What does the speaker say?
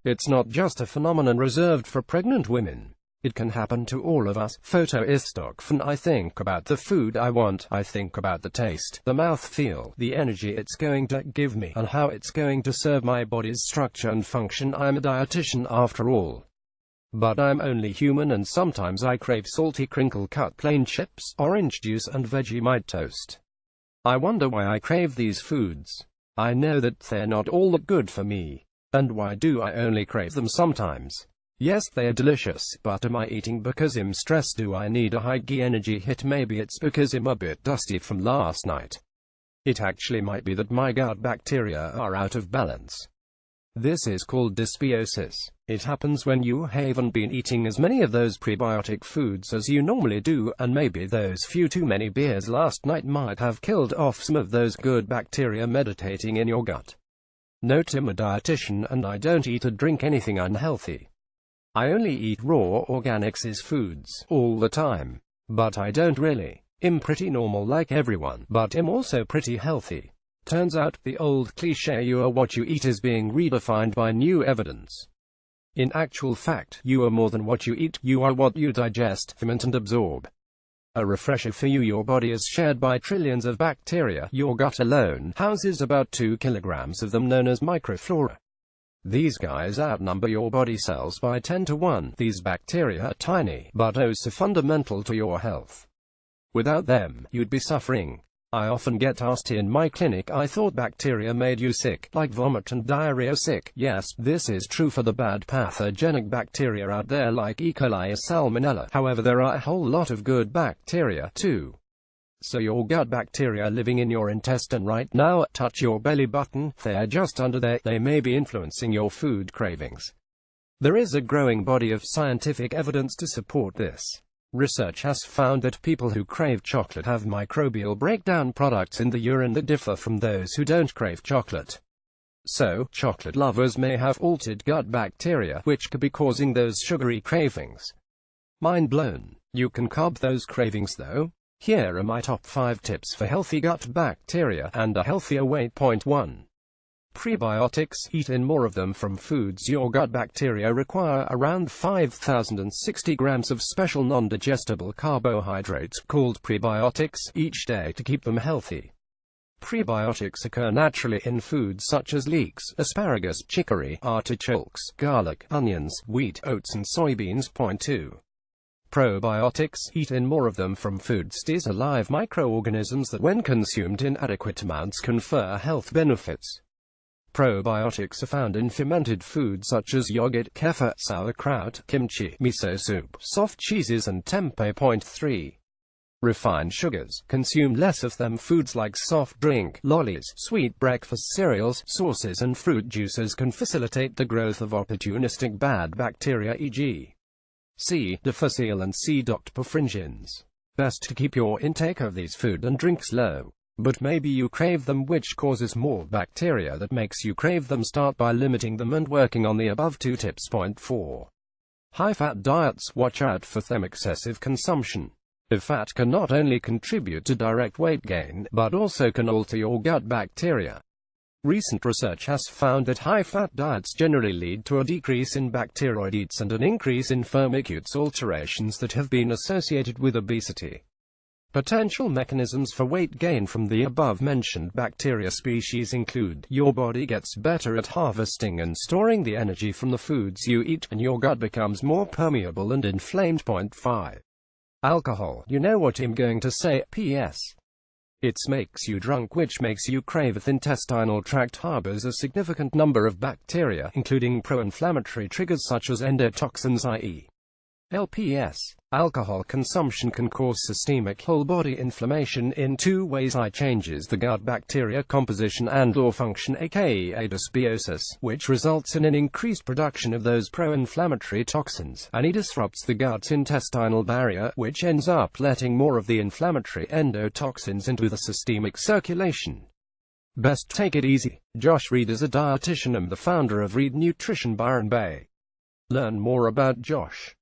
It's not just a phenomenon reserved for pregnant women. It can happen to all of us. Photo istock. When I think about the food I want, I think about the taste, the mouthfeel, the energy it's going to give me, and how it's going to serve my body's structure and function. I'm a dietitian after all. But I'm only human, and sometimes I crave salty crinkle-cut plain chips, orange juice and Vegemite toast. I wonder why I crave these foods. I know that they're not all that good for me. And why do I only crave them sometimes? Yes, they are delicious, but am I eating because I'm stressed? Do I need a high energy hit? Maybe it's because I'm a bit dusty from last night. It actually might be that my gut bacteria are out of balance. This is called dysbiosis. It happens when you haven't been eating as many of those prebiotic foods as you normally do, and maybe those few too many beers last night might have killed off some of those good bacteria meditating in your gut. Note: I'm a dietitian and I don't eat or drink anything unhealthy. I only eat raw organics foods all the time. But I don't really. I'm pretty normal like everyone, but I'm also pretty healthy. Turns out, the old cliché "you are what you eat" is being redefined by new evidence. In actual fact, you are more than what you eat, you are what you digest, ferment and absorb. A refresher for you: your body is shared by trillions of bacteria. Your gut alone houses about 2 kilograms of them, known as microflora. These guys outnumber your body cells by 10 to 1. These bacteria are tiny, but oh so fundamental to your health. Without them, you'd be suffering. I often get asked in my clinic, I thought bacteria made you sick, like vomit and diarrhea sick. Yes, this is true for the bad pathogenic bacteria out there like E. coli or salmonella. However, there are a whole lot of good bacteria, too. So your gut bacteria living in your intestine right now, touch your belly button, they're just under there, they may be influencing your food cravings. There is a growing body of scientific evidence to support this. Research has found that people who crave chocolate have microbial breakdown products in the urine that differ from those who don't crave chocolate. So, chocolate lovers may have altered gut bacteria, which could be causing those sugary cravings. Mind blown. You can curb those cravings though. Here are my top 5 tips for healthy gut bacteria and a healthier weight. Point 1. Prebiotics. Eat in more of them from foods. Your gut bacteria require around 5,060 grams of special non-digestible carbohydrates, called prebiotics, each day to keep them healthy. Prebiotics occur naturally in foods such as leeks, asparagus, chicory, artichokes, garlic, onions, wheat, oats and soybeans. Point 2. Probiotics. Eat in more of them from foods. These are live microorganisms that, when consumed in adequate amounts, confer health benefits. Probiotics are found in fermented foods such as yogurt, kefir, sauerkraut, kimchi, miso soup, soft cheeses and tempeh. Point 3. Refined sugars. Consume less of them. Foods like soft drink, lollies, sweet breakfast cereals, sauces and fruit juices can facilitate the growth of opportunistic bad bacteria, e.g. C. difficile and C. doctopafringens. Best to keep your intake of these food and drinks low. But maybe you crave them, which causes more bacteria that makes you crave them. Start by limiting them and working on the above 2 tips. Point 4. High-fat diets. Watch out for them. Excessive consumption of fat can not only contribute to direct weight gain, but also can alter your gut bacteria. Recent research has found that high-fat diets generally lead to a decrease in bacteroidetes and an increase in firmicutes, alterations that have been associated with obesity. Potential mechanisms for weight gain from the above-mentioned bacteria species include: your body gets better at harvesting and storing the energy from the foods you eat, and your gut becomes more permeable and inflamed. Point 5. Alcohol. You know what I'm going to say. P.S. It makes you drunk, which makes you crave it. The intestinal tract harbors a significant number of bacteria, including pro-inflammatory triggers such as endotoxins, i.e. LPS. Alcohol consumption can cause systemic whole-body inflammation in 2 ways. It changes the gut bacteria composition and/or function, aka dysbiosis, which results in an increased production of those pro-inflammatory toxins, and it disrupts the gut's intestinal barrier, which ends up letting more of the inflammatory endotoxins into the systemic circulation. Best take it easy. Josh Reed is a dietitian and the founder of Reed Nutrition, Byron Bay. Learn more about Josh